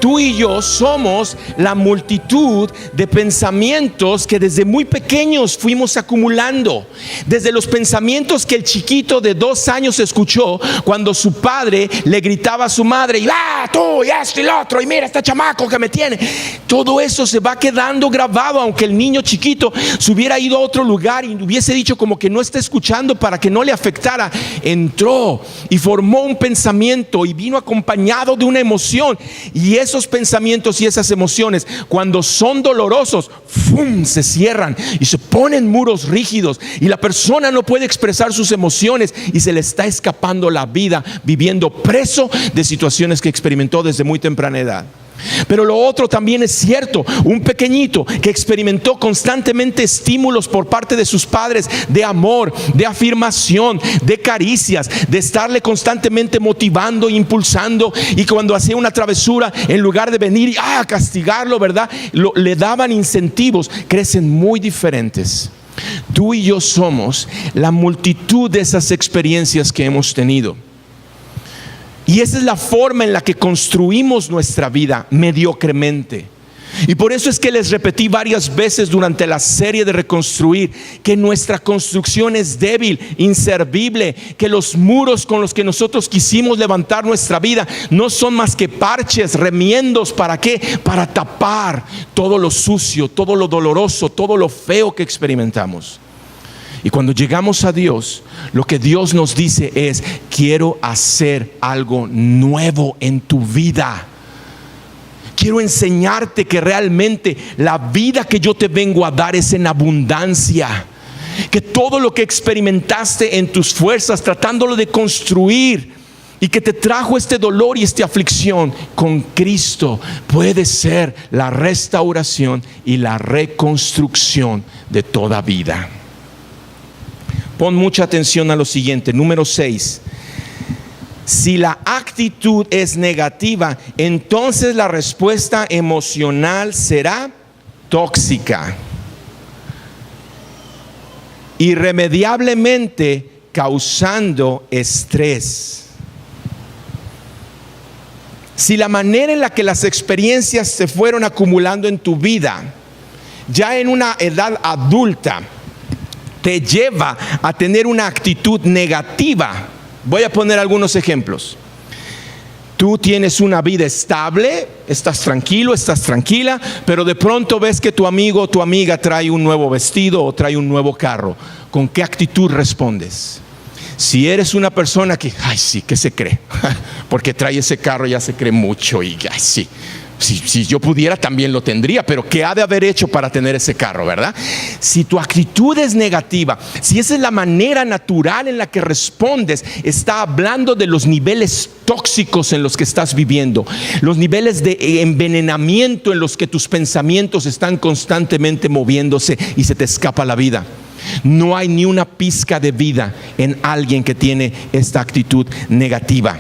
tú y yo somos la multitud de pensamientos que desde muy pequeños fuimos acumulando. Desde los pensamientos que el chiquito de 2 años escuchó cuando su padre le gritaba a su madre, y tú, y esto y lo otro, y mira este chamaco que me tiene. Todo eso se va quedando grabado, aunque el niño chiquito se hubiera ido a otro lugar y hubiese dicho como que no está escuchando para que no le afectara. Entró y formó un pensamiento y vino acompañado de una emoción. Y esos pensamientos y esas emociones, cuando son dolorosos, ¡fum!, se cierran y se ponen muros rígidos, y la persona no puede expresar sus emociones y se le está escapando la vida viviendo preso de situaciones que experimentó desde muy temprana edad. Pero lo otro también es cierto. Un pequeñito que experimentó constantemente estímulos por parte de sus padres de amor, de afirmación, de caricias, de estarle constantemente motivando, impulsando, y cuando hacía una travesura, en lugar de venir a castigarlo, ¿verdad?, le daban incentivos. Crecen muy diferentes. Tú y yo somos la multitud de esas experiencias que hemos tenido. Y esa es la forma en la que construimos nuestra vida, mediocremente. Y por eso es que les repetí varias veces durante la serie de Reconstruir que nuestra construcción es débil, inservible, que los muros con los que nosotros quisimos levantar nuestra vida no son más que parches, remiendos. ¿Para qué? Para tapar todo lo sucio, todo lo doloroso, todo lo feo que experimentamos. Y cuando llegamos a Dios, lo que Dios nos dice es: quiero hacer algo nuevo en tu vida. Quiero enseñarte que realmente la vida que yo te vengo a dar es en abundancia. Que todo lo que experimentaste en tus fuerzas, tratándolo de construir, y que te trajo este dolor y esta aflicción, con Cristo puede ser la restauración y la reconstrucción de toda vida. Pon mucha atención a lo siguiente, número 6. Si la actitud es negativa, entonces la respuesta emocional será tóxica, irremediablemente causando estrés. Si la manera en la que las experiencias se fueron acumulando en tu vida, ya en una edad adulta, te lleva a tener una actitud negativa. Voy a poner algunos ejemplos. Tú tienes una vida estable, estás tranquilo, estás tranquila, pero de pronto ves que tu amigo o tu amiga trae un nuevo vestido o trae un nuevo carro. ¿Con qué actitud respondes? Si eres una persona que, ay sí, ¿qué se cree? Porque trae ese carro, ya se cree mucho y ay sí. Si yo pudiera también lo tendría, pero ¿qué ha de haber hecho para tener ese carro, verdad? Si tu actitud es negativa, si esa es la manera natural en la que respondes, está hablando de los niveles tóxicos en los que estás viviendo, los niveles de envenenamiento en los que tus pensamientos están constantemente moviéndose y se te escapa la vida. No hay ni una pizca de vida en alguien que tiene esta actitud negativa.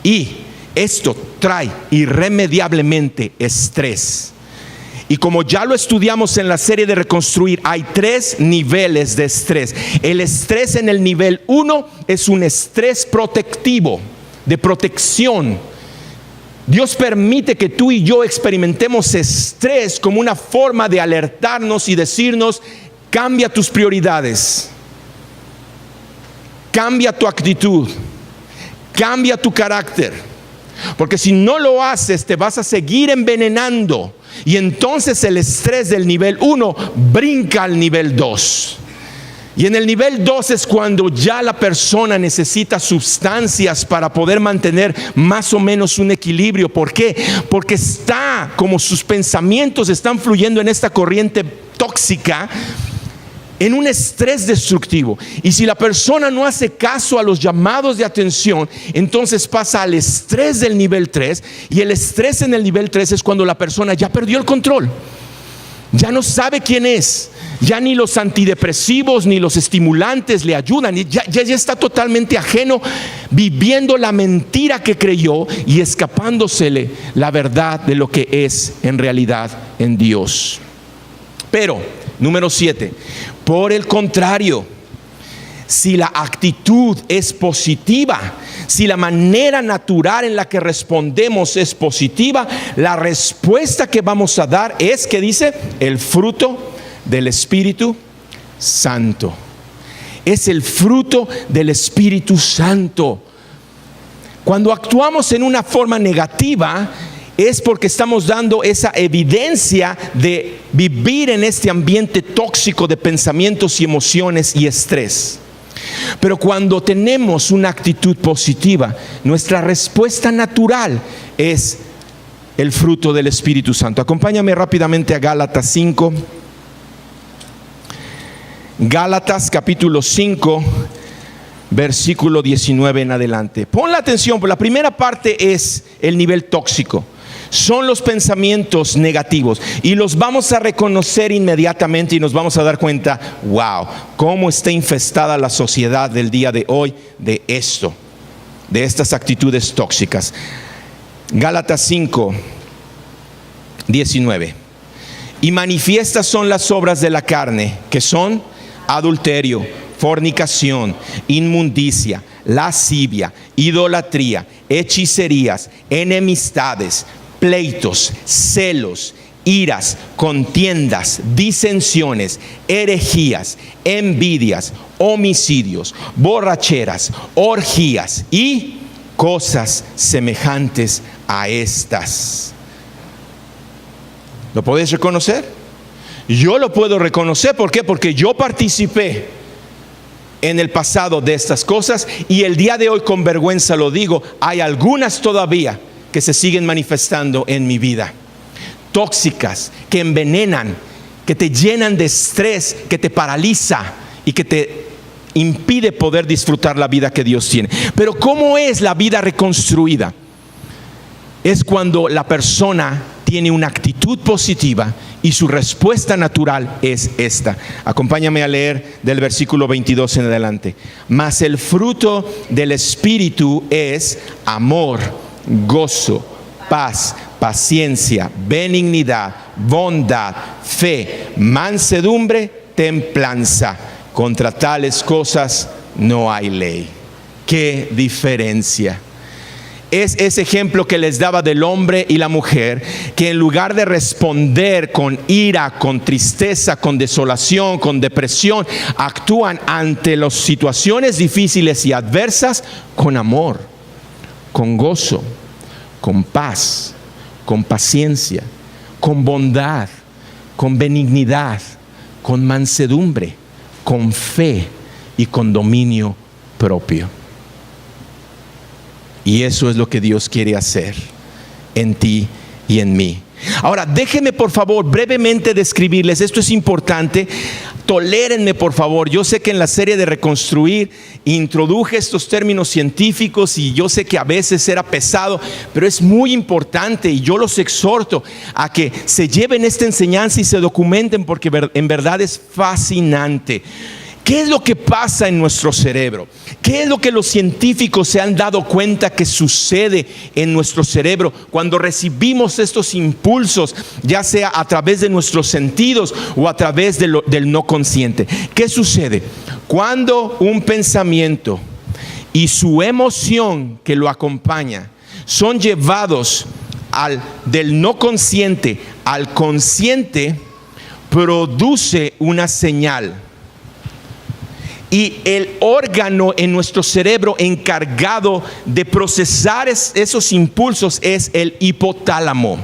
Y esto trae irremediablemente estrés. Y como ya lo estudiamos en la serie de Reconstruir, hay 3 niveles de estrés. El estrés en el nivel 1 es un estrés protectivo, de protección. Dios permite que tú y yo experimentemos estrés como una forma de alertarnos y decirnos: cambia tus prioridades, cambia tu actitud, cambia tu carácter. Porque si no lo haces, te vas a seguir envenenando. Y entonces el estrés del nivel 1 brinca al nivel 2. Y en el nivel 2 es cuando ya la persona necesita sustancias para poder mantener más o menos un equilibrio. ¿Por qué? Porque está, como sus pensamientos están fluyendo en esta corriente tóxica, en un estrés destructivo. Y si la persona no hace caso a los llamados de atención, entonces pasa al estrés del nivel 3. Y el estrés en el nivel 3 es cuando la persona ya perdió el control, ya no sabe quién es, ya ni los antidepresivos ni los estimulantes le ayudan, y ya está totalmente ajeno, viviendo la mentira que creyó y escapándosele la verdad de lo que es en realidad en Dios. Pero número 7, por el contrario, si la actitud es positiva, si la manera natural en la que respondemos es positiva, la respuesta que vamos a dar es, ¿qué dice? El fruto del Espíritu Santo. Es el fruto del Espíritu Santo. Cuando actuamos en una forma negativa, es porque estamos dando esa evidencia de vivir en este ambiente tóxico de pensamientos y emociones y estrés. Pero cuando tenemos una actitud positiva, nuestra respuesta natural es el fruto del Espíritu Santo. Acompáñame rápidamente a Gálatas 5. Gálatas capítulo 5, versículo 19 en adelante. Pon la atención, porque la primera parte es el nivel tóxico. Son los pensamientos negativos y los vamos a reconocer inmediatamente y nos vamos a dar cuenta, wow, cómo está infestada la sociedad del día de hoy de esto, de estas actitudes tóxicas. Gálatas 5, 19. Y manifiestas son las obras de la carne, que son adulterio, fornicación, inmundicia, lascivia, idolatría, hechicerías, enemistades, pleitos, celos, iras, contiendas, disensiones, herejías, envidias, homicidios, borracheras, orgías y cosas semejantes a estas. ¿Lo podéis reconocer? Yo lo puedo reconocer. ¿Por qué? Porque yo participé en el pasado de estas cosas y el día de hoy con vergüenza lo digo, hay algunas todavía que se siguen manifestando en mi vida, tóxicas, que envenenan, que te llenan de estrés, que te paraliza y que te impide poder disfrutar la vida que Dios tiene. Pero ¿cómo es la vida reconstruida? Es cuando la persona tiene una actitud positiva y su respuesta natural es esta. Acompáñame a leer del versículo 22 en adelante. Mas el fruto del Espíritu es amor, gozo, paz, paciencia, benignidad, bondad, fe, mansedumbre, templanza. Contra tales cosas no hay ley. ¡Qué diferencia! Es ese ejemplo que les daba del hombre y la mujer, que en lugar de responder con ira, con tristeza, con desolación, con depresión, actúan ante las situaciones difíciles y adversas con amor, con gozo, con paz, con paciencia, con bondad, con benignidad, con mansedumbre, con fe y con dominio propio. Y eso es lo que Dios quiere hacer en ti y en mí. Ahora, déjenme por favor brevemente describirles, esto es importante, tolérenme por favor. Yo sé que en la serie de Reconstruir introduje estos términos científicos y yo sé que a veces era pesado, pero es muy importante y yo los exhorto a que se lleven esta enseñanza y se documenten porque en verdad es fascinante. ¿Qué es lo que pasa en nuestro cerebro? ¿Qué es lo que los científicos se han dado cuenta que sucede en nuestro cerebro cuando recibimos estos impulsos, ya sea a través de nuestros sentidos o a través del no consciente? ¿Qué sucede? Cuando un pensamiento y su emoción que lo acompaña son llevados del no consciente al consciente, produce una señal. Y el órgano en nuestro cerebro encargado de procesar esos impulsos es el hipotálamo.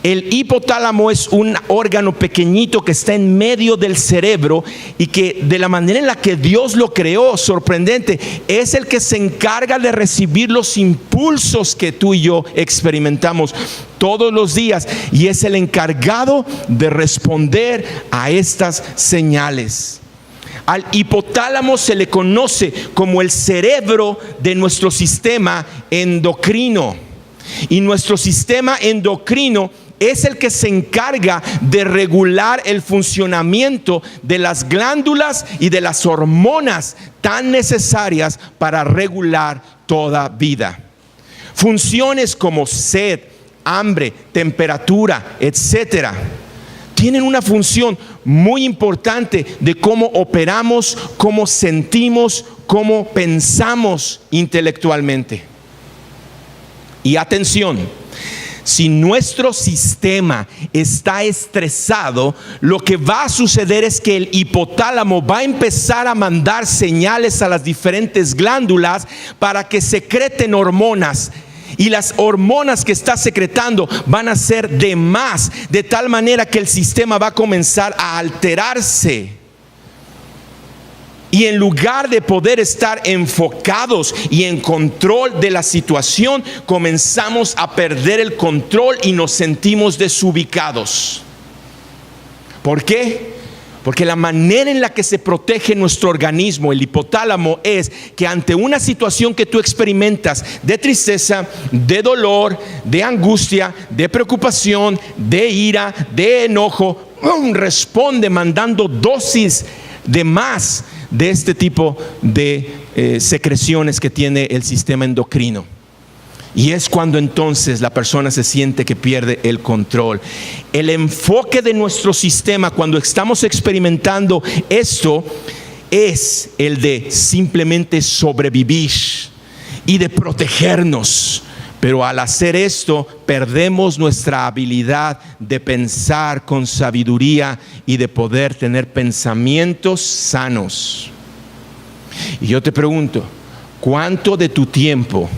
El hipotálamo es un órgano pequeñito que está en medio del cerebro y que de la manera en la que Dios lo creó, sorprendente, es el que se encarga de recibir los impulsos que tú y yo experimentamos todos los días y es el encargado de responder a estas señales. Al hipotálamo se le conoce como el cerebro de nuestro sistema endocrino. Y nuestro sistema endocrino es el que se encarga de regular el funcionamiento de las glándulas y de las hormonas tan necesarias para regular toda vida. Funciones como sed, hambre, temperatura, etcétera, tienen una función muy importante de cómo operamos, cómo sentimos, cómo pensamos intelectualmente. Y atención, si nuestro sistema está estresado, lo que va a suceder es que el hipotálamo va a empezar a mandar señales a las diferentes glándulas para que secreten hormonas. Y las hormonas que está secretando van a ser de más, de tal manera que el sistema va a comenzar a alterarse. Y en lugar de poder estar enfocados y en control de la situación, comenzamos a perder el control y nos sentimos desubicados. ¿Por qué? Porque la manera en la que se protege nuestro organismo, el hipotálamo, es que ante una situación que tú experimentas de tristeza, de dolor, de angustia, de preocupación, de ira, de enojo, responde mandando dosis de más de este tipo de secreciones que tiene el sistema endocrino. Y es cuando entonces la persona se siente que pierde el control. El enfoque de nuestro sistema cuando estamos experimentando esto es el de simplemente sobrevivir y de protegernos. Pero al hacer esto, perdemos nuestra habilidad de pensar con sabiduría y de poder tener pensamientos sanos. Y yo te pregunto, ¿cuánto de tu tiempo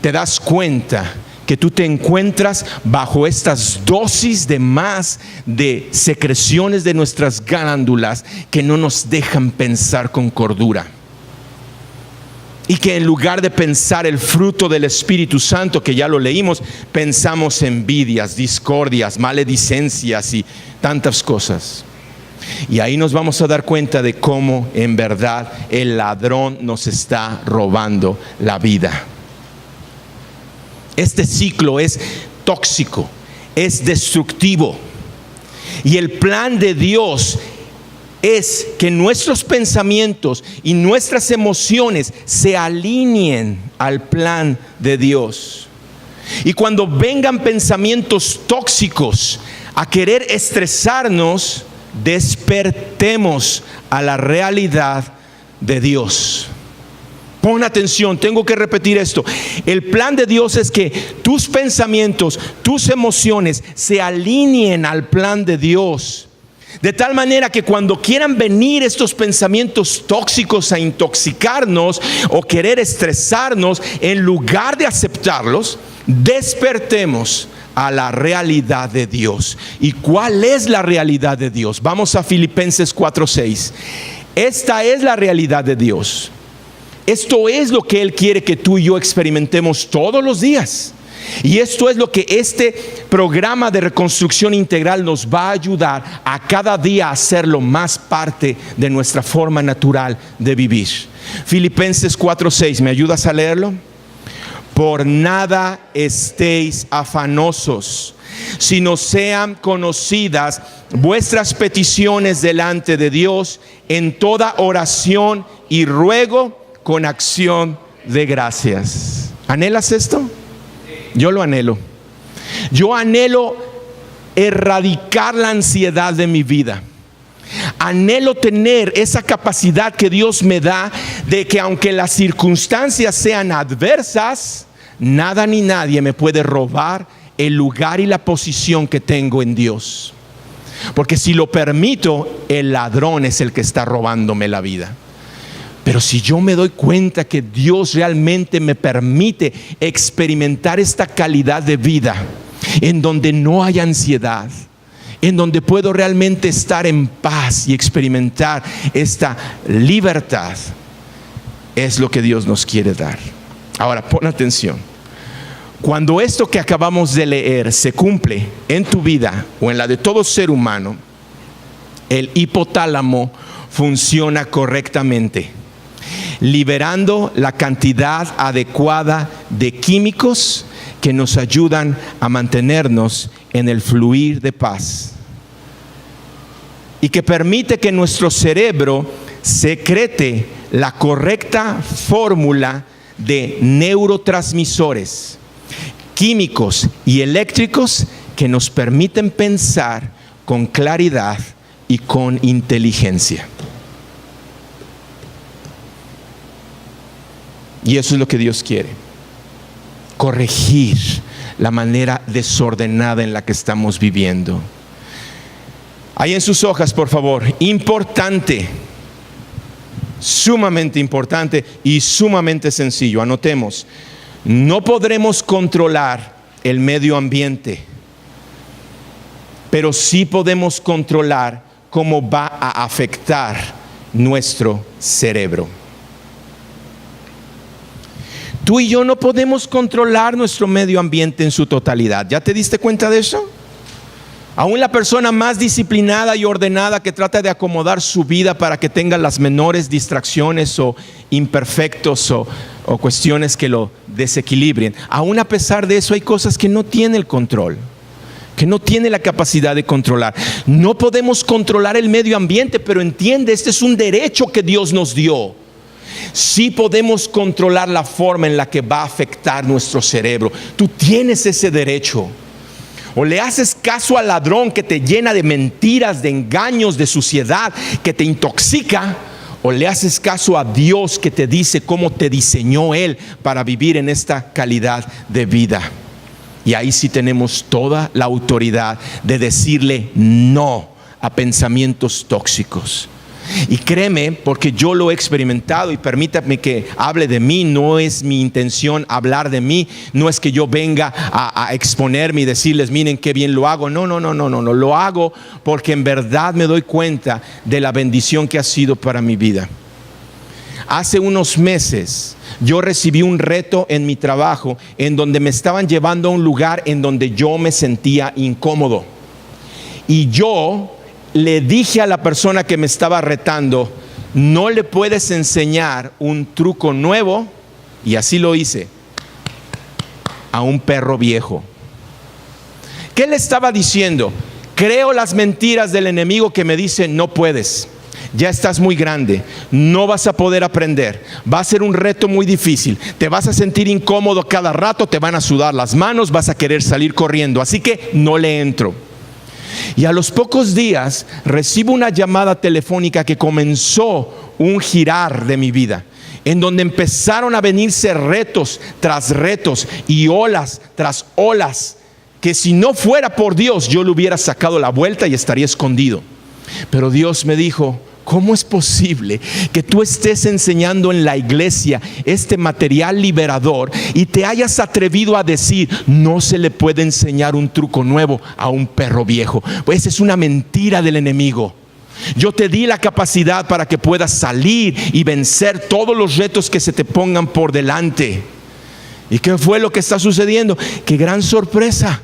te das cuenta que tú te encuentras bajo estas dosis de más de secreciones de nuestras glándulas que no nos dejan pensar con cordura? Y que en lugar de pensar el fruto del Espíritu Santo, que ya lo leímos, pensamos envidias, discordias, maledicencias y tantas cosas. Y ahí nos vamos a dar cuenta de cómo en verdad el ladrón nos está robando la vida. Este ciclo es tóxico, es destructivo. Y el plan de Dios es que nuestros pensamientos y nuestras emociones se alineen al plan de Dios. Y cuando vengan pensamientos tóxicos a querer estresarnos, despertemos a la realidad de Dios. Pon atención, tengo que repetir esto. El plan de Dios es que tus pensamientos, tus emociones se alineen al plan de Dios. De tal manera que cuando quieran venir estos pensamientos tóxicos a intoxicarnos o querer estresarnos, en lugar de aceptarlos, despertemos a la realidad de Dios. ¿Y cuál es la realidad de Dios? Vamos a Filipenses 4:6. Esta es la realidad de Dios. Esto es lo que Él quiere que tú y yo experimentemos todos los días. Y esto es lo que este programa de reconstrucción integral nos va a ayudar a cada día a hacerlo más parte de nuestra forma natural de vivir. Filipenses 4:6, ¿me ayudas a leerlo? Por nada estéis afanosos, sino sean conocidas vuestras peticiones delante de Dios en toda oración y ruego con acción de gracias. ¿Anhelas esto? Yo lo anhelo. Yo anhelo erradicar la ansiedad de mi vida. Anhelo tener esa capacidad que Dios me da de que aunque las circunstancias sean adversas, nada ni nadie me puede robar el lugar y la posición que tengo en Dios. Porque si lo permito, el ladrón es el que está robándome la vida. Pero si yo me doy cuenta que Dios realmente me permite experimentar esta calidad de vida en donde no hay ansiedad, en donde puedo realmente estar en paz y experimentar esta libertad, es lo que Dios nos quiere dar. Ahora, pon atención. Cuando esto que acabamos de leer se cumple en tu vida o en la de todo ser humano, el hipotálamo funciona correctamente, liberando la cantidad adecuada de químicos que nos ayudan a mantenernos en el fluir de paz y que permite que nuestro cerebro secrete la correcta fórmula de neurotransmisores, químicos y eléctricos que nos permiten pensar con claridad, y con inteligencia. Y eso es lo que Dios quiere. Corregir la manera desordenada en la que estamos viviendo. Ahí en sus hojas, por favor. Importante. Sumamente importante y sumamente sencillo. Anotemos. No podremos controlar el medio ambiente, pero sí podemos controlar cómo va a afectar nuestro cerebro. Tú y yo no podemos controlar nuestro medio ambiente en su totalidad. ¿Ya te diste cuenta de eso? Aún la persona más disciplinada y ordenada que trata de acomodar su vida para que tenga las menores distracciones o imperfectos o cuestiones que lo desequilibren, aún a pesar de eso hay cosas que no tiene el control, que no tiene la capacidad de controlar. No podemos controlar el medio ambiente, pero entiende, este es un derecho que Dios nos dio. Sí podemos controlar la forma en la que va a afectar nuestro cerebro. Tú tienes ese derecho. O le haces caso al ladrón que te llena de mentiras, de engaños, de suciedad, que te intoxica, o le haces caso a Dios que te dice cómo te diseñó Él para vivir en esta calidad de vida. Y ahí sí tenemos toda la autoridad de decirle no a pensamientos tóxicos. Y créeme, porque yo lo he experimentado, y permítame que hable de mí. No es mi intención hablar de mí, no es que yo venga a exponerme y decirles miren qué bien lo hago. No, lo hago porque en verdad me doy cuenta de la bendición que ha sido para mi vida. Hace unos meses yo recibí un reto en mi trabajo en donde me estaban llevando a un lugar en donde yo me sentía incómodo. Y yo le dije a la persona que me estaba retando, no le puedes enseñar un truco nuevo, y así lo hice, a un perro viejo. ¿Qué le estaba diciendo? Creo las mentiras del enemigo que me dice no puedes, ya estás muy grande, no vas a poder aprender, va a ser un reto muy difícil, te vas a sentir incómodo cada rato, te van a sudar las manos, vas a querer salir corriendo, así que no le entro. Y a los pocos días recibo una llamada telefónica que comenzó un girar de mi vida, en donde empezaron a venirse retos tras retos y olas tras olas, que si no fuera por Dios yo le hubiera sacado la vuelta y estaría escondido. Pero Dios me dijo, ¿cómo es posible que tú estés enseñando en la iglesia este material liberador y te hayas atrevido a decir no se le puede enseñar un truco nuevo a un perro viejo? Pues es una mentira del enemigo. Yo te di la capacidad para que puedas salir y vencer todos los retos que se te pongan por delante. ¿Y qué fue lo que está sucediendo? ¡Qué gran sorpresa!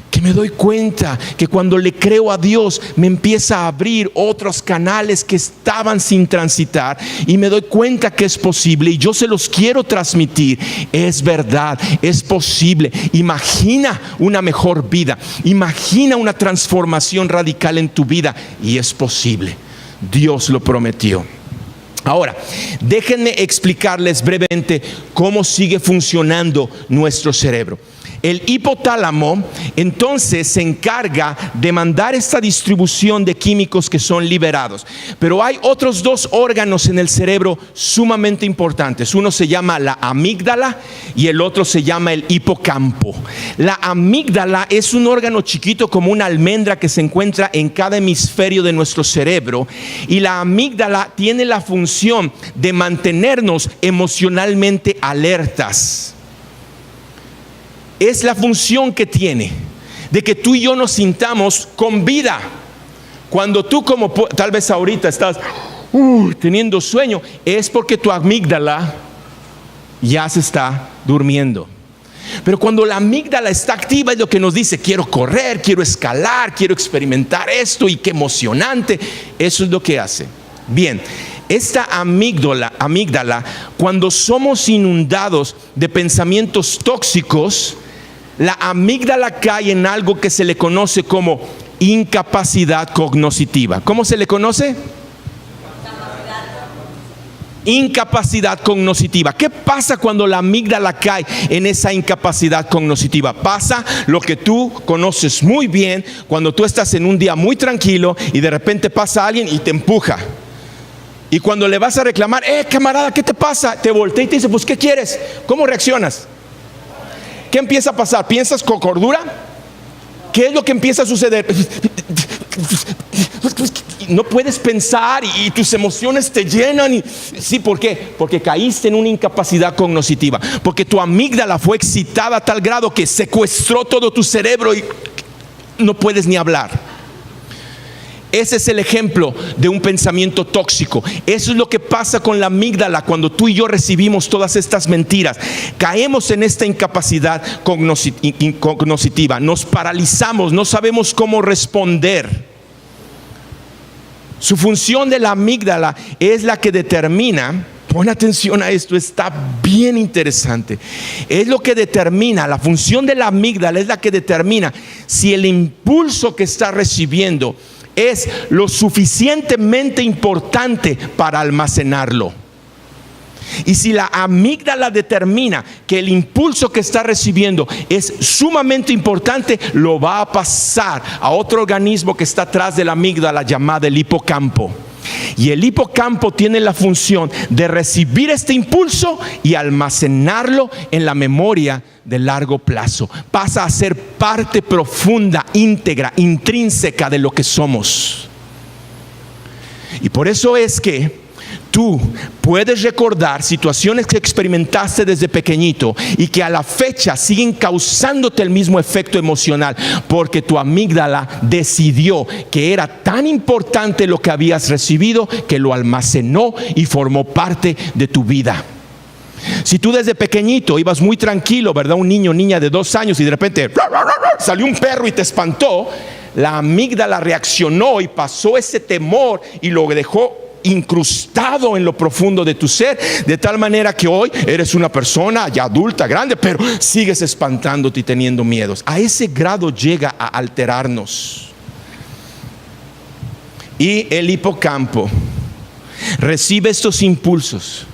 Que me doy cuenta que cuando le creo a Dios me empieza a abrir otros canales que estaban sin transitar, y me doy cuenta que es posible, y yo se los quiero transmitir. Es verdad, es posible. Imagina una mejor vida, imagina una transformación radical en tu vida, y es posible. Dios lo prometió. Ahora, déjenme explicarles brevemente cómo sigue funcionando nuestro cerebro. El hipotálamo entonces se encarga de mandar esta distribución de químicos que son liberados. Pero hay otros dos órganos en el cerebro sumamente importantes. Uno se llama la amígdala y el otro se llama el hipocampo. La amígdala es un órgano chiquito como una almendra que se encuentra en cada hemisferio de nuestro cerebro. Y la amígdala tiene la función de mantenernos emocionalmente alertas. Es la función que tiene, de que tú y yo nos sintamos con vida. Cuando tú, como tal vez ahorita estás teniendo sueño, es porque tu amígdala ya se está durmiendo. Pero cuando la amígdala está activa es lo que nos dice, quiero correr, quiero escalar, quiero experimentar esto, y qué emocionante. Eso es lo que hace. Bien, esta amígdala, cuando somos inundados de pensamientos tóxicos, la amígdala cae en algo que se le conoce como incapacidad cognitiva. ¿Cómo se le conoce? Incapacidad cognitiva. ¿Qué pasa cuando la amígdala cae en esa incapacidad cognitiva? Pasa lo que tú conoces muy bien cuando tú estás en un día muy tranquilo y de repente pasa alguien y te empuja. Y cuando le vas a reclamar, camarada, ¿qué te pasa? Te voltea y te dice, pues, ¿qué quieres? ¿Cómo reaccionas? ¿Qué empieza a pasar? ¿Piensas con cordura? ¿Qué es lo que empieza a suceder? No puedes pensar y tus emociones te llenan. Sí, ¿por qué? Porque caíste en una incapacidad cognitiva. Porque tu amígdala fue excitada a tal grado que secuestró todo tu cerebro y no puedes ni hablar. Ese es el ejemplo de un pensamiento tóxico. Eso es lo que pasa con la amígdala cuando tú y yo recibimos todas estas mentiras. Caemos en esta incapacidad cognitiva. Nos paralizamos, no sabemos cómo responder. Su función de la amígdala es la que determina, pon atención a esto, está bien interesante. Es lo que determina, la función de la amígdala es la que determina si el impulso que está recibiendo es lo suficientemente importante para almacenarlo. Y si la amígdala determina que el impulso que está recibiendo es sumamente importante, lo va a pasar a otro organismo que está atrás de la amígdala llamado el hipocampo. Y el hipocampo tiene la función de recibir este impulso y almacenarlo en la memoria de largo plazo. Pasa a ser parte profunda, íntegra, intrínseca de lo que somos. Y por eso es que tú puedes recordar situaciones que experimentaste desde pequeñito y que a la fecha siguen causándote el mismo efecto emocional, porque tu amígdala decidió que era tan importante lo que habías recibido que lo almacenó y formó parte de tu vida. Si tú desde pequeñito ibas muy tranquilo, ¿verdad? Un niño o niña de 2 años y de repente salió un perro y te espantó, la amígdala reaccionó y pasó ese temor y lo dejó incrustado en lo profundo de tu ser, de tal manera que hoy eres una persona ya adulta, grande, pero sigues espantándote y teniendo miedos. A ese grado llega a alterarnos. Y el hipocampo recibe estos impulsos,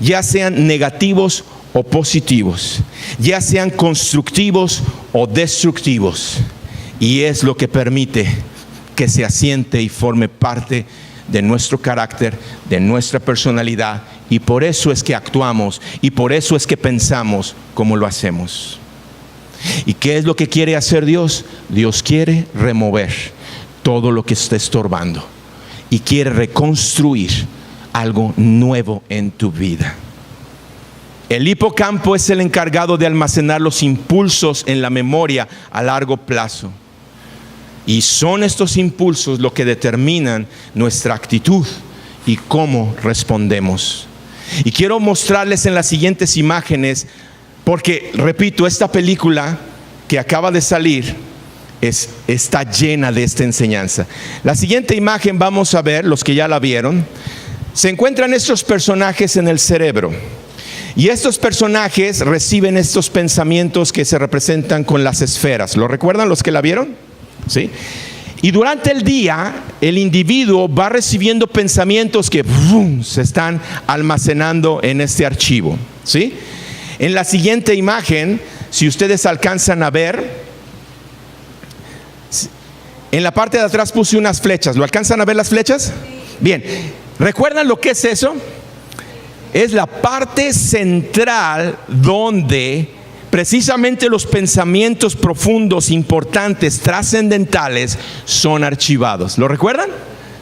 ya sean negativos o positivos, ya sean constructivos o destructivos, y es lo que permite que se asiente y forme parte de nuestro carácter, de nuestra personalidad, y por eso es que actuamos y por eso es que pensamos como lo hacemos. ¿Y qué es lo que quiere hacer Dios? Dios quiere remover todo lo que esté estorbando y quiere reconstruir algo nuevo en tu vida. El hipocampo es el encargado de almacenar los impulsos en la memoria a largo plazo. Y son estos impulsos lo que determinan nuestra actitud y cómo respondemos. Y quiero mostrarles en las siguientes imágenes, porque repito, esta película que acaba de salir está llena de esta enseñanza. La siguiente imagen vamos a ver, los que ya la vieron. Se encuentran estos personajes en el cerebro. Y estos personajes reciben estos pensamientos que se representan con las esferas. ¿Lo recuerdan los que la vieron? ¿Sí? Y durante el día el individuo va recibiendo pensamientos que se están almacenando en este archivo. ¿Sí? En la siguiente imagen, si ustedes alcanzan a ver, en la parte de atrás puse unas flechas. ¿Lo alcanzan a ver las flechas? Bien, ¿recuerdan lo que es eso? Es la parte central donde precisamente los pensamientos profundos, importantes, trascendentales son archivados. ¿Lo recuerdan?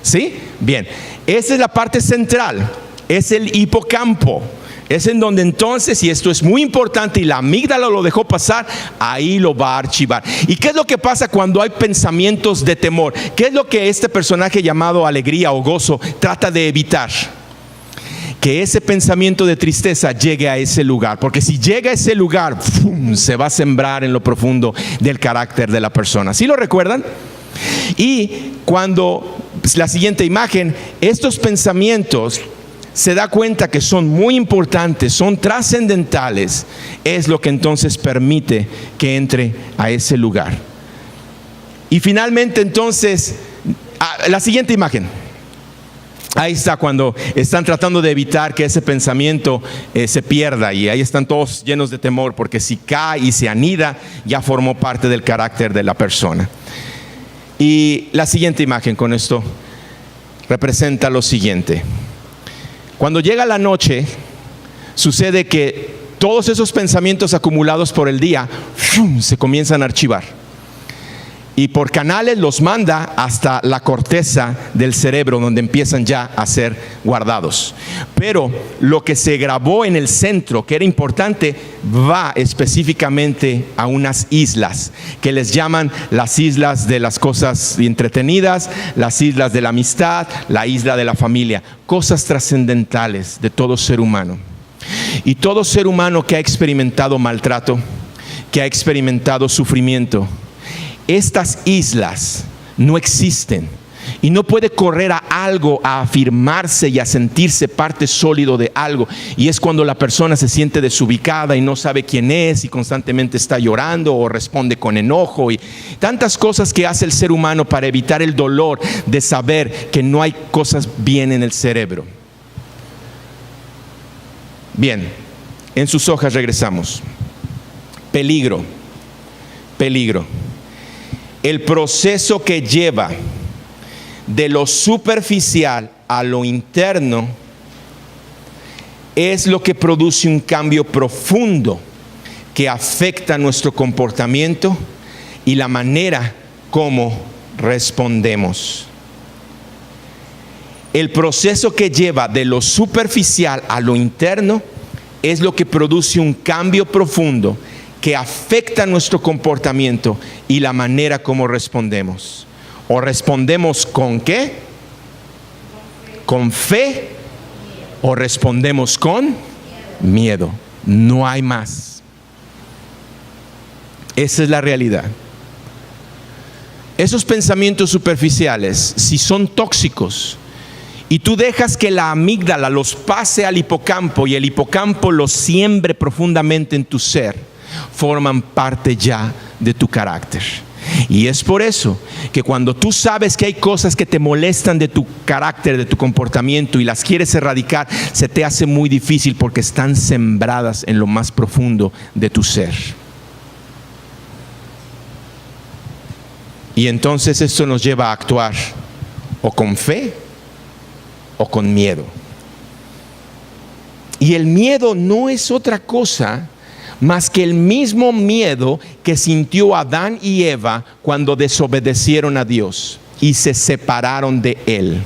¿Sí? Bien, esa es la parte central, es el hipocampo. Es en donde entonces, y esto es muy importante y la amígdala lo dejó pasar, ahí lo va a archivar. ¿Y qué es lo que pasa cuando hay pensamientos de temor? ¿Qué es lo que este personaje llamado alegría o gozo trata de evitar? Que ese pensamiento de tristeza llegue a ese lugar, porque si llega a ese lugar, ¡fum!, se va a sembrar en lo profundo del carácter de la persona. ¿Sí lo recuerdan? Y cuando, la siguiente imagen, estos pensamientos se da cuenta que son muy importantes, son trascendentales, es lo que entonces permite que entre a ese lugar. Y finalmente entonces, la siguiente imagen. Ahí está cuando están tratando de evitar que ese pensamiento se pierda, y ahí están todos llenos de temor, porque si cae y se anida, ya formó parte del carácter de la persona. Y la siguiente imagen con esto representa lo siguiente. Cuando llega la noche, sucede que todos esos pensamientos acumulados por el día se comienzan a archivar. Y por canales los manda hasta la corteza del cerebro, donde empiezan ya a ser guardados. Pero lo que se grabó en el centro, que era importante, va específicamente a unas islas, que les llaman las islas de las cosas entretenidas, las islas de la amistad, la isla de la familia. Cosas trascendentales de todo ser humano. Y todo ser humano que ha experimentado maltrato, que ha experimentado sufrimiento, estas islas no existen, y no puede correr a algo, a afirmarse y a sentirse parte sólido de algo. Y es cuando la persona se siente desubicada y no sabe quién es, y constantemente está llorando o responde con enojo, y tantas cosas que hace el ser humano para evitar el dolor de saber que no hay cosas bien en el cerebro. Bien, en sus hojas regresamos. Peligro. El proceso que lleva de lo superficial a lo interno es lo que produce un cambio profundo que afecta nuestro comportamiento y la manera como respondemos. El proceso que lleva de lo superficial a lo interno es lo que produce un cambio profundo que afecta nuestro comportamiento y la manera como respondemos. ¿O respondemos con qué? ¿Con fe? ¿O respondemos con miedo? No hay más. Esa es la realidad. Esos pensamientos superficiales, si son tóxicos, y tú dejas que la amígdala los pase al hipocampo, y el hipocampo los siembre profundamente en tu ser, forman parte ya de tu carácter. Y es por eso que cuando tú sabes que hay cosas que te molestan de tu carácter, de tu comportamiento, y las quieres erradicar, se te hace muy difícil, porque están sembradas en lo más profundo de tu ser. Y entonces esto nos lleva a actuar o con fe o con miedo. Y el miedo no es otra cosa más que el mismo miedo que sintió Adán y Eva cuando desobedecieron a Dios y se separaron de Él.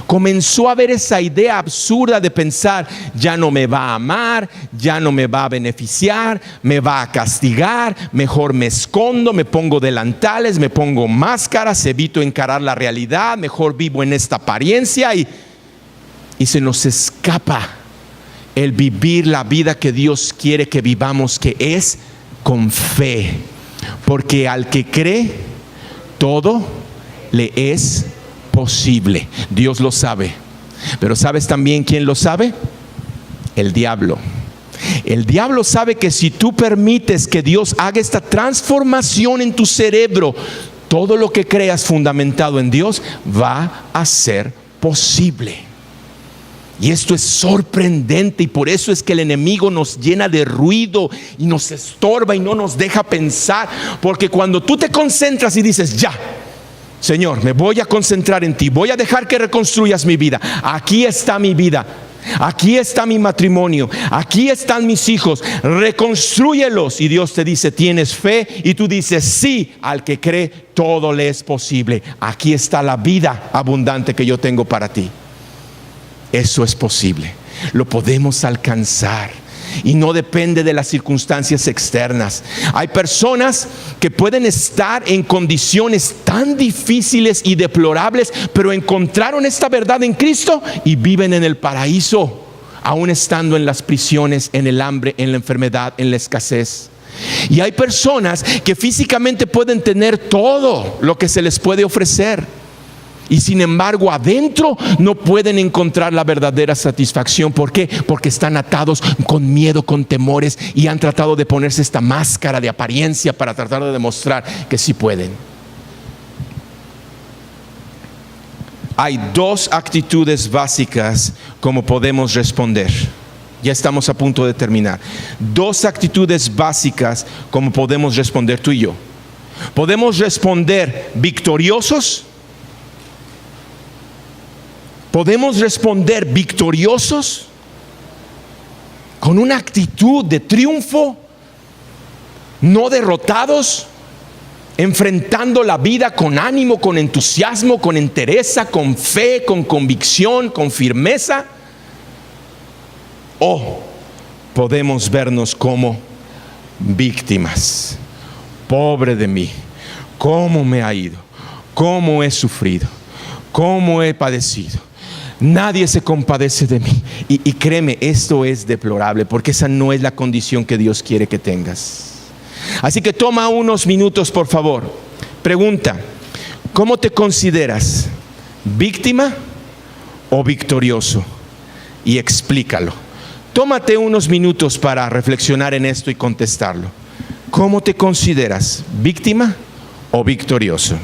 Comenzó a haber esa idea absurda de pensar: ya no me va a amar, ya no me va a beneficiar, me va a castigar, mejor me escondo, me pongo delantales, me pongo máscaras, evito encarar la realidad, mejor vivo en esta apariencia, y se nos escapa el vivir la vida que Dios quiere que vivamos, que es con fe. Porque al que cree, todo le es posible. Dios lo sabe. Pero ¿sabes también quién lo sabe? El diablo. El diablo sabe que si tú permites que Dios haga esta transformación en tu cerebro, todo lo que creas fundamentado en Dios va a ser posible. Y esto es sorprendente, y por eso es que el enemigo nos llena de ruido y nos estorba y no nos deja pensar. Porque cuando tú te concentras y dices: ya, Señor, me voy a concentrar en ti, voy a dejar que reconstruyas mi vida, aquí está mi vida, aquí está mi matrimonio, aquí están mis hijos, reconstrúyelos. Y Dios te dice: ¿tienes fe? Y tú dices: sí. Al que cree, todo le es posible. Aquí está la vida abundante que yo tengo para ti. Eso es posible, lo podemos alcanzar, y no depende de las circunstancias externas. Hay personas que pueden estar en condiciones tan difíciles y deplorables, pero encontraron esta verdad en Cristo y viven en el paraíso, aún estando en las prisiones, en el hambre, en la enfermedad, en la escasez. Y hay personas que físicamente pueden tener todo lo que se les puede ofrecer, y sin embargo adentro no pueden encontrar la verdadera satisfacción. ¿Por qué? Porque están atados con miedo, con temores, y han tratado de ponerse esta máscara de apariencia para tratar de demostrar que sí pueden. Hay dos actitudes básicas como podemos responder. Ya estamos a punto de terminar. Dos actitudes básicas como podemos responder tú y yo. Podemos responder victoriosos. Podemos responder victoriosos con una actitud de triunfo, no derrotados, enfrentando la vida con ánimo, con entusiasmo, con entereza, con fe, con convicción, con firmeza. O podemos vernos como víctimas. Pobre de mí, cómo me ha ido, cómo he sufrido, cómo he padecido. Nadie se compadece de mí. Y créeme, esto es deplorable, porque esa no es la condición que Dios quiere que tengas. Así que toma unos minutos, por favor. Pregunta: ¿cómo te consideras? ¿Víctima o victorioso? Y explícalo. Tómate unos minutos para reflexionar en esto y contestarlo. ¿Cómo te consideras? ¿Víctima o victorioso?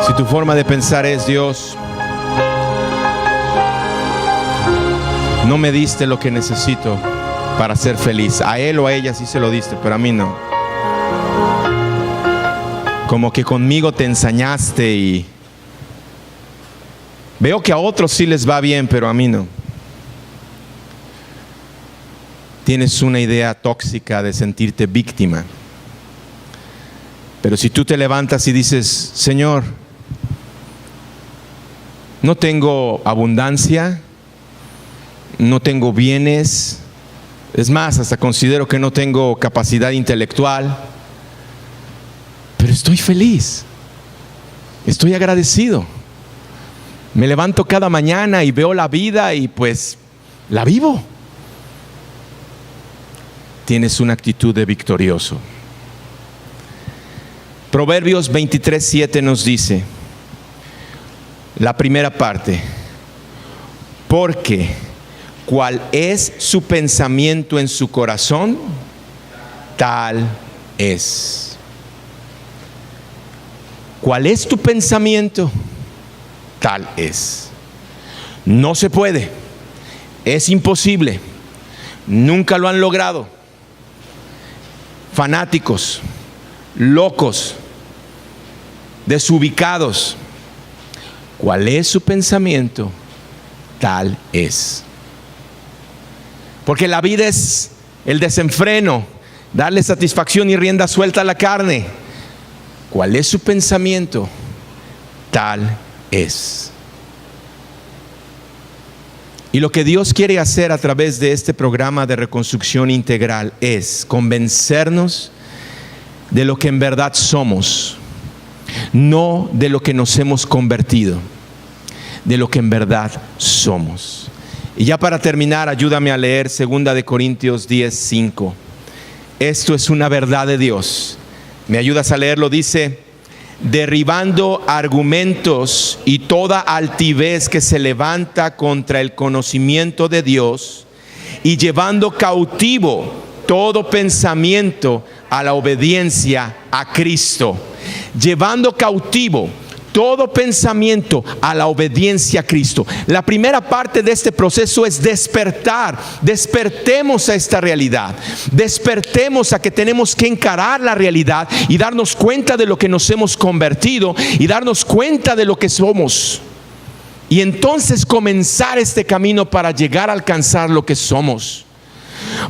Si tu forma de pensar es: Dios, no me diste lo que necesito para ser feliz. A él o a ella sí se lo diste, pero a mí no. Como que conmigo te ensañaste y veo que a otros sí les va bien, pero a mí no. Tienes una idea tóxica de sentirte víctima. Pero si tú te levantas y dices: Señor, no tengo abundancia, no tengo bienes, es más, hasta considero que no tengo capacidad intelectual, pero estoy feliz, estoy agradecido. Me levanto cada mañana y veo la vida y pues la vivo. Tienes una actitud de victorioso. Proverbios 23:7 nos dice, la primera parte: porque cuál es su pensamiento en su corazón, tal es. ¿Cuál es tu pensamiento? Tal es. No se puede, es imposible, nunca lo han logrado. Fanáticos, locos, desubicados. ¿Cuál es su pensamiento? Tal es. Porque la vida es el desenfreno, darle satisfacción y rienda suelta a la carne. ¿Cuál es su pensamiento? Tal es. Y lo que Dios quiere hacer a través de este programa de reconstrucción integral es convencernos de lo que en verdad somos, no de lo que nos hemos convertido, de lo que en verdad somos. Y ya para terminar, ayúdame a leer 2 Corintios 10:5. Esto es una verdad de Dios. ¿Me ayudas a leerlo? Dice: derribando argumentos y toda altivez que se levanta contra el conocimiento de Dios, y llevando cautivo todo pensamiento a la obediencia a Cristo. Llevando cautivo todo pensamiento a la obediencia a Cristo. La primera parte de este proceso es despertar. Despertemos a esta realidad. Despertemos a que tenemos que encarar la realidad y darnos cuenta de lo que nos hemos convertido y darnos cuenta de lo que somos. Y entonces comenzar este camino para llegar a alcanzar lo que somos.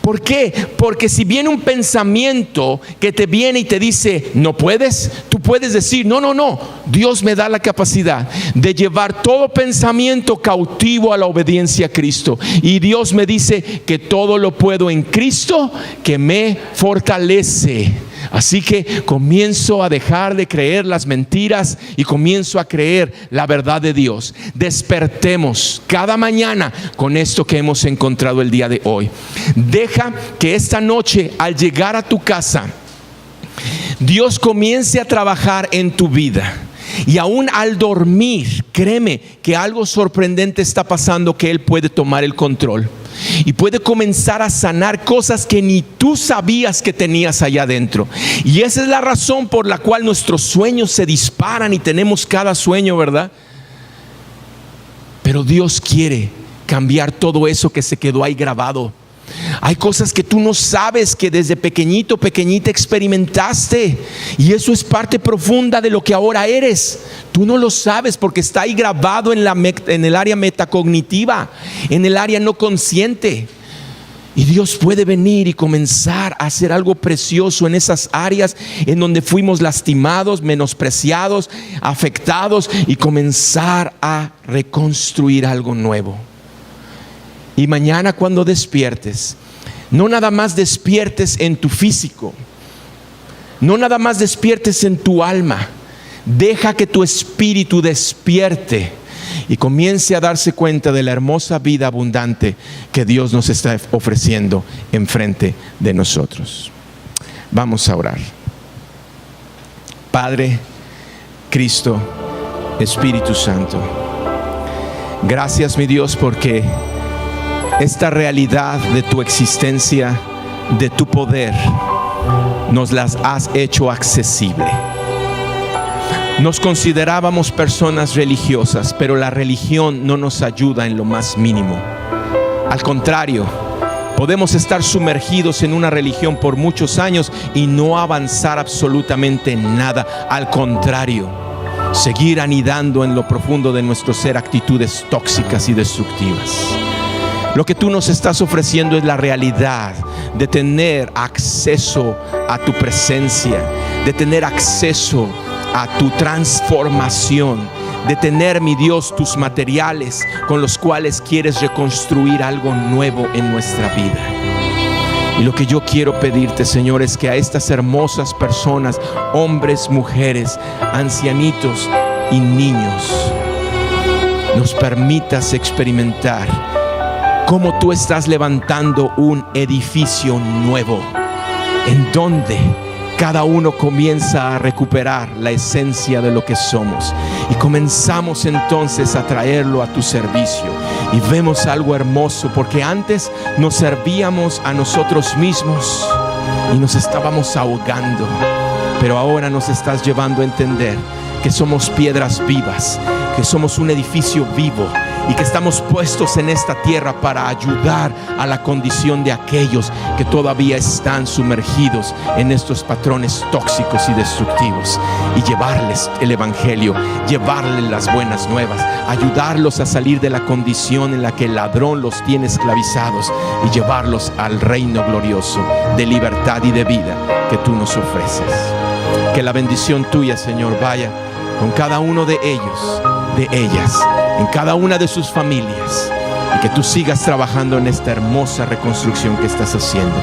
¿Por qué? Porque si viene un pensamiento que te viene y te dice no puedes, tú puedes decir no, Dios me da la capacidad de llevar todo pensamiento cautivo a la obediencia a Cristo, y Dios me dice que todo lo puedo en Cristo que me fortalece. Así que comienzo a dejar de creer las mentiras y comienzo a creer la verdad de Dios. Despertemos cada mañana con esto que hemos encontrado el día de hoy. Deja que esta noche, al llegar a tu casa, Dios comience a trabajar en tu vida. Y aún al dormir, créeme que algo sorprendente está pasando, que Él puede tomar el control y puede comenzar a sanar cosas que ni tú sabías que tenías allá adentro. Y esa es la razón por la cual nuestros sueños se disparan y tenemos cada sueño, ¿verdad? Pero Dios quiere cambiar todo eso que se quedó ahí grabado. Hay cosas que tú no sabes, que desde pequeñito, pequeñita experimentaste, y eso es parte profunda de lo que ahora eres. Tú no lo sabes porque está ahí grabado en el área metacognitiva, en el área no consciente. Y Dios puede venir y comenzar a hacer algo precioso en esas áreas en donde fuimos lastimados, menospreciados, afectados, y comenzar a reconstruir algo nuevo. Y mañana cuando despiertes, no nada más despiertes en tu físico, no nada más despiertes en tu alma. Deja que tu espíritu despierte y comience a darse cuenta de la hermosa vida abundante que Dios nos está ofreciendo enfrente de nosotros. Vamos a orar. Padre, Cristo, Espíritu Santo, gracias, mi Dios, porque esta realidad de tu existencia, de tu poder, nos las has hecho accesible. Nos considerábamos personas religiosas, pero la religión no nos ayuda en lo más mínimo. Al contrario, podemos estar sumergidos en una religión por muchos años y no avanzar absolutamente nada. Al contrario, seguir anidando en lo profundo de nuestro ser actitudes tóxicas y destructivas. Lo que tú nos estás ofreciendo es la realidad de tener acceso a tu presencia, de tener acceso a tu transformación, de tener, mi Dios, tus materiales con los cuales quieres reconstruir algo nuevo en nuestra vida. Y lo que yo quiero pedirte, Señor, es que a estas hermosas personas, hombres, mujeres, ancianitos y niños, nos permitas experimentar cómo tú estás levantando un edificio nuevo, en donde cada uno comienza a recuperar la esencia de lo que somos, y comenzamos entonces a traerlo a tu servicio. Y vemos algo hermoso, porque antes nos servíamos a nosotros mismos y nos estábamos ahogando, pero ahora nos estás llevando a entender que somos piedras vivas, que somos un edificio vivo, y que estamos puestos en esta tierra para ayudar a la condición de aquellos que todavía están sumergidos en estos patrones tóxicos y destructivos, y llevarles el evangelio, llevarles las buenas nuevas, ayudarlos a salir de la condición en la que el ladrón los tiene esclavizados, y llevarlos al reino glorioso de libertad y de vida que tú nos ofreces. Que la bendición tuya, Señor, vaya con cada uno de ellos, de ellas, en cada una de sus familias, y que tú sigas trabajando en esta hermosa reconstrucción que estás haciendo,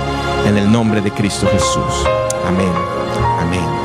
en el nombre de Cristo Jesús. Amén. Amén.